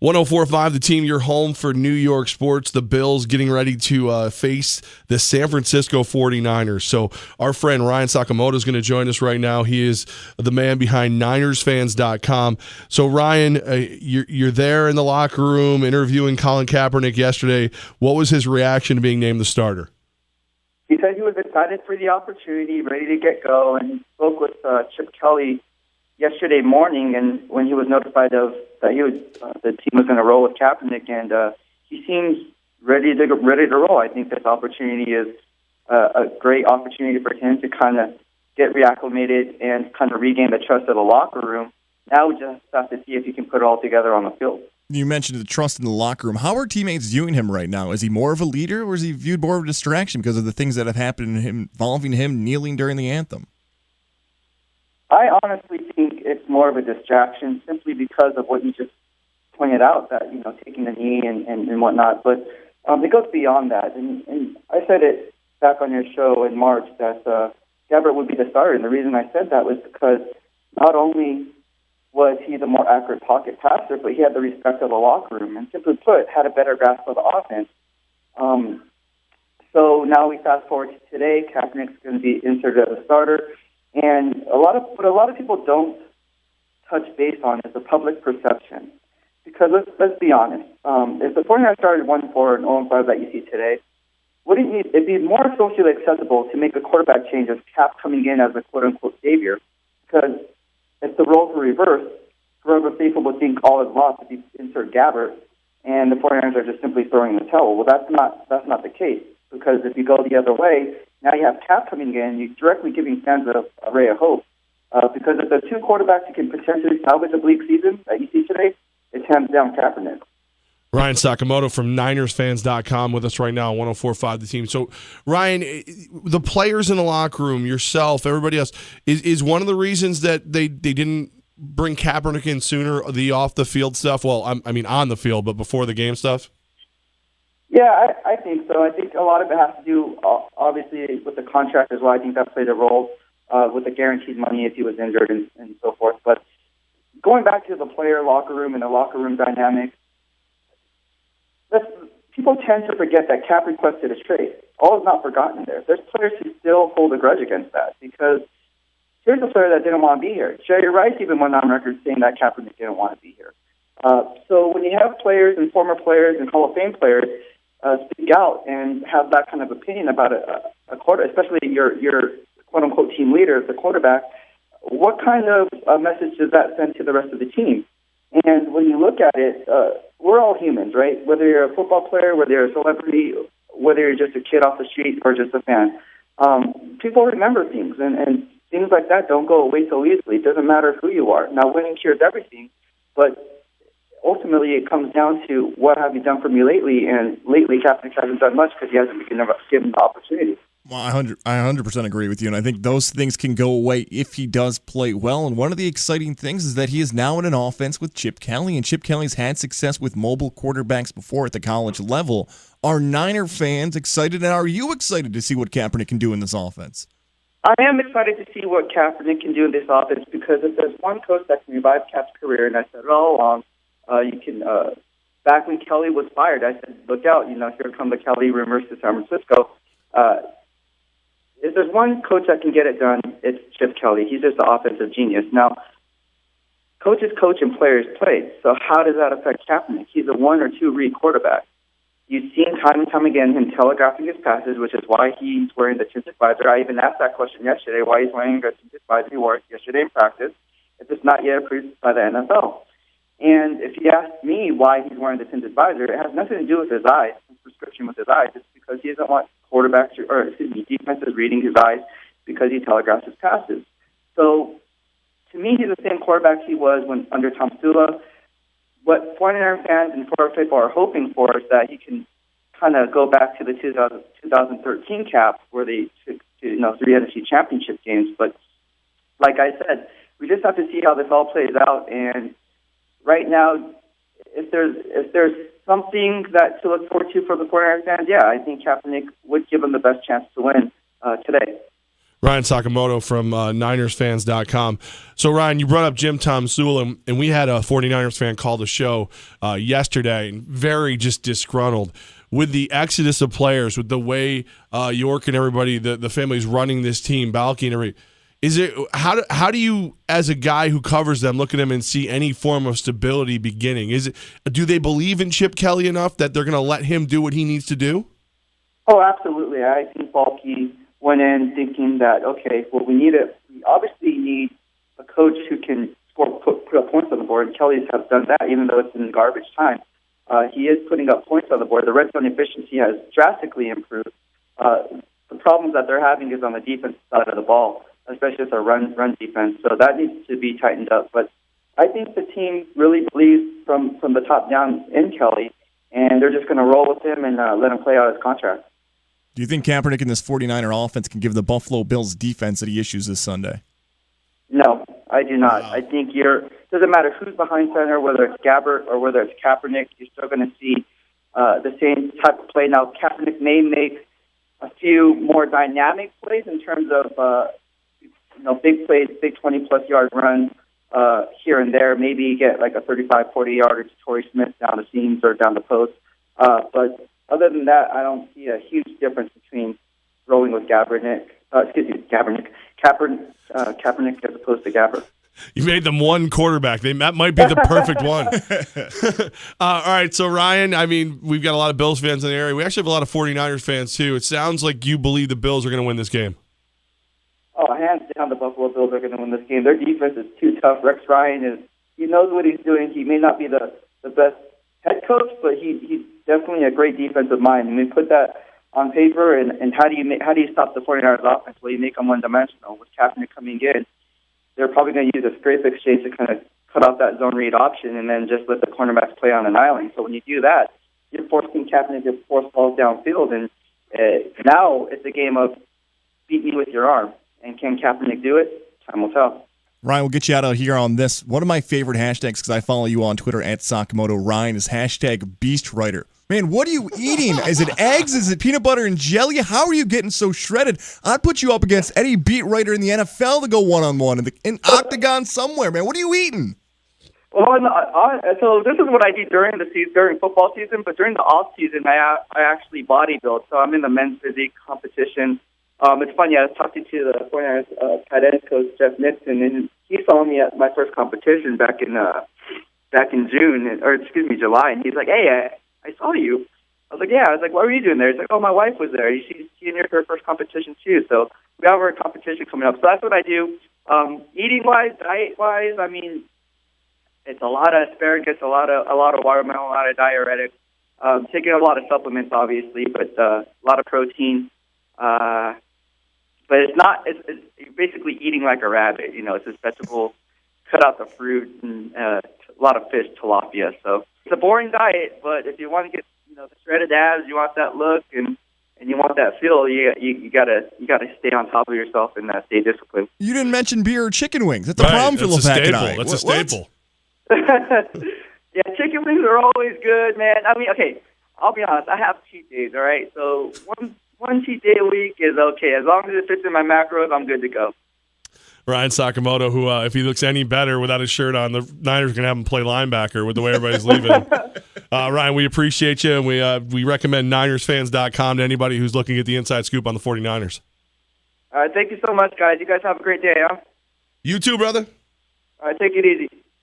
104.5, the team, your home for New York sports. The Bills getting ready to face the San Francisco 49ers. So our friend Ryan Sakamoto is going to join us right now. He is the man behind NinersFans.com. So Ryan, you're there in the locker room interviewing Colin Kaepernick yesterday. What was his reaction to being named the starter? He said he was excited for the opportunity, ready to get go, and he spoke with Chip Kelly yesterday morning, and when he was notified of that the team was going to roll with Kaepernick, and he seems ready to roll. I think this opportunity is a great opportunity for him to kind of get reacclimated and kind of regain the trust of the locker room. Now we just have to see if he can put it all together on the field. You mentioned the trust in the locker room. How are teammates viewing him right now? Is he more of a leader, or is he viewed more of a distraction because of the things that have happened involving him kneeling during the anthem? I honestly think it's more of a distraction simply because of what you just pointed out, that, taking the knee and whatnot. But it goes beyond that. And I said it back on your show in March that Gabbert would be the starter. And the reason I said that was because not only was he the more accurate pocket passer, but he had the respect of the locker room and, simply put, had a better grasp of the offense. So now we fast forward to today. Kaepernick's going to be inserted as a starter. And what a lot of people don't touch base on is the public perception. Because let's be honest, if the 49ers started 1-4 and 0-5 that you see today, wouldn't it be more socially acceptable to make a quarterback change of Cap coming in as a quote-unquote savior? Because if the roles were reversed, forever faithful would think all is lost if you insert Gabbert, and the 49ers are just simply throwing the towel. Well, that's not the case. Because if you go the other way, now you have Cap coming in, you're directly giving fans a ray of hope. Because if the two quarterbacks who can potentially salvage a bleak season that you see today, it's hands down Kaepernick. Ryan Sakamoto from NinersFans.com with us right now on 104.5 the team. So, Ryan, the players in the locker room, yourself, everybody else, is one of the reasons that they didn't bring Kaepernick in sooner, the off-the-field stuff? Well, I mean on the field, but before the game stuff? Yeah, I think so. I think a lot of it has to do, obviously, with the contract as well. I think that played a role with the guaranteed money if he was injured and so forth. But going back to the player locker room and the locker room dynamic, people tend to forget that Cap requested a trade. All is not forgotten there. There's players who still hold a grudge against that because here's a player that didn't want to be here. Jerry Rice even went on record saying that Kaepernick didn't want to be here. So when you have players and former players and Hall of Fame players speak out and have that kind of opinion about a quarter, especially your quote-unquote team leader, the quarterback, what kind of message does that send to the rest of the team? And when you look at it, we're all humans, right? Whether you're a football player, whether you're a celebrity, whether you're just a kid off the street or just a fan, people remember things, and things like that don't go away so easily. It doesn't matter who you are. Now, winning cures everything, but ultimately, it comes down to what have you done for me lately, and lately Kaepernick hasn't done much because he hasn't been given the opportunity. Well, I 100% agree with you, and I think those things can go away if he does play well. And one of the exciting things is that he is now in an offense with Chip Kelly, and Chip Kelly's had success with mobile quarterbacks before at the college level. Are Niner fans excited, and are you excited to see what Kaepernick can do in this offense? I am excited to see what Kaepernick can do in this offense because if there's one coach that can revive Cap's career, and I said it all along, you can. Back when Kelly was fired, I said, "Look out! Here come the Kelly rumors to San Francisco." If there's one coach that can get it done, it's Chip Kelly. He's just the offensive genius. Now, coaches coach and players play. So how does that affect Kaepernick? He's a 1 or 2 read quarterback. You've seen time and time again him telegraphing his passes, which is why he's wearing the tinted visor. I even asked that question yesterday: why he's wearing the tinted visor he wore yesterday in practice if it's not yet approved by the NFL. And if you ask me why he's wearing the tinted visor, it has nothing to do with his eyes, his prescription with his eyes. It's because he doesn't want defenses reading his eyes because he telegraphs his passes. So, to me, he's the same quarterback he was when under Tom Sula. What 49er fans and Florida people are hoping for is that he can kind of go back to the 2013 Cap where they took 3 NFC championship games. But like I said, we just have to see how this all plays out. And right now, if there's something that to look forward to for the 49ers fans, yeah, I think Kaepernick would give them the best chance to win today. Ryan Sakamoto from NinersFans.com. So, Ryan, you brought up Jim Tom Sewell, and we had a 49ers fan call the show yesterday, and very just disgruntled with the exodus of players, with the way York and everybody, the family's running this team, Balky and everybody. How do you, as a guy who covers them, look at them and see any form of stability beginning? Do they believe in Chip Kelly enough that they're going to let him do what he needs to do? Oh, absolutely. I think Balky went in thinking that, okay, well, we obviously need a coach who can put up points on the board. And Kelly's have done that, even though it's in garbage time. He is putting up points on the board. The red zone efficiency has drastically improved. The problems that they're having is on the defensive side of the ball, especially with our run defense. So that needs to be tightened up. But I think the team really believes from the top down in Kelly, and they're just going to roll with him and let him play out his contract. Do you think Kaepernick in this 49er offense can give the Buffalo Bills defense that he issues this Sunday? No, I do not. I think doesn't matter who's behind center, whether it's Gabbert or whether it's Kaepernick, you're still going to see the same type of play. Now, Kaepernick may make a few more dynamic plays in terms of big plays, big 20-plus yard runs here and there. Maybe get like a 35, 40-yarder to Torrey Smith down the seams or down the post. But other than that, I don't see a huge difference between rolling with Kaepernick as opposed to Gabbert. You made them one quarterback. That might be the perfect one. All right, so Ryan, I mean, we've got a lot of Bills fans in the area. We actually have a lot of 49ers fans, too. It sounds like you believe the Bills are going to win this game. Oh, hands down, the Buffalo Bills are going to win this game. Their defense is too tough. Rex Ryan he knows what he's doing. He may not be the best head coach, but he's definitely a great defensive mind. And we put that on paper, and how do you stop the 49ers offense? Well, you make them one-dimensional. With Kaepernick coming in, they're probably going to use a scrape exchange to kind of cut off that zone read option and then just let the cornerbacks play on an island. So when you do that, you're forcing Kaepernick to force balls downfield, and now it's a game of beat me with your arm. And can Kaepernick do it? Time will tell. Ryan, we'll get you out of here on this. One of my favorite hashtags, because I follow you on Twitter at Sakamoto Ryan, is hashtag BeastWriter. Man, what are you eating? Is it eggs? Is it peanut butter and jelly? How are you getting so shredded? I'd put you up against any beat writer in the NFL to go one-on-one in octagon somewhere, man. What are you eating? Well, so this is what I do during the season, during football season, but during the off season, I actually bodybuild. So I'm in the men's physique competition. It's funny. I was talking to the 49ers tight end coach Jeff Nixon, and he saw me at my first competition back in July, and he's like, "Hey, I saw you." I was like, "Yeah." I was like, "What were you doing there?" He's like, "Oh, my wife was there. She entered her first competition too." So we have our competition coming up. So that's what I do. Eating wise, diet wise, I mean, it's a lot of asparagus, a lot of watermelon, a lot of diuretics. Taking a lot of supplements, obviously, but a lot of protein. But it's not. It's you're basically eating like a rabbit. It's just vegetable, cut out the fruit, and a lot of fish, tilapia. So it's a boring diet, but if you want to get the shredded abs, you want that look, and you want that feel, you gotta stay on top of yourself and stay disciplined. You didn't mention beer or chicken wings. That's a problem for Levack and I. That's a staple. Yeah, chicken wings are always good, man. I mean, okay, I'll be honest. I have cheat days. All right, so one cheat day a week is okay. As long as it fits in my macros, I'm good to go. Ryan Sakamoto, who, if he looks any better without his shirt on, the Niners are going to have him play linebacker with the way everybody's leaving. Ryan, we appreciate you, and we recommend NinersFans.com to anybody who's looking at the inside scoop on the 49ers. All right, thank you so much, guys. You guys have a great day, huh? You too, brother. All right, take it easy.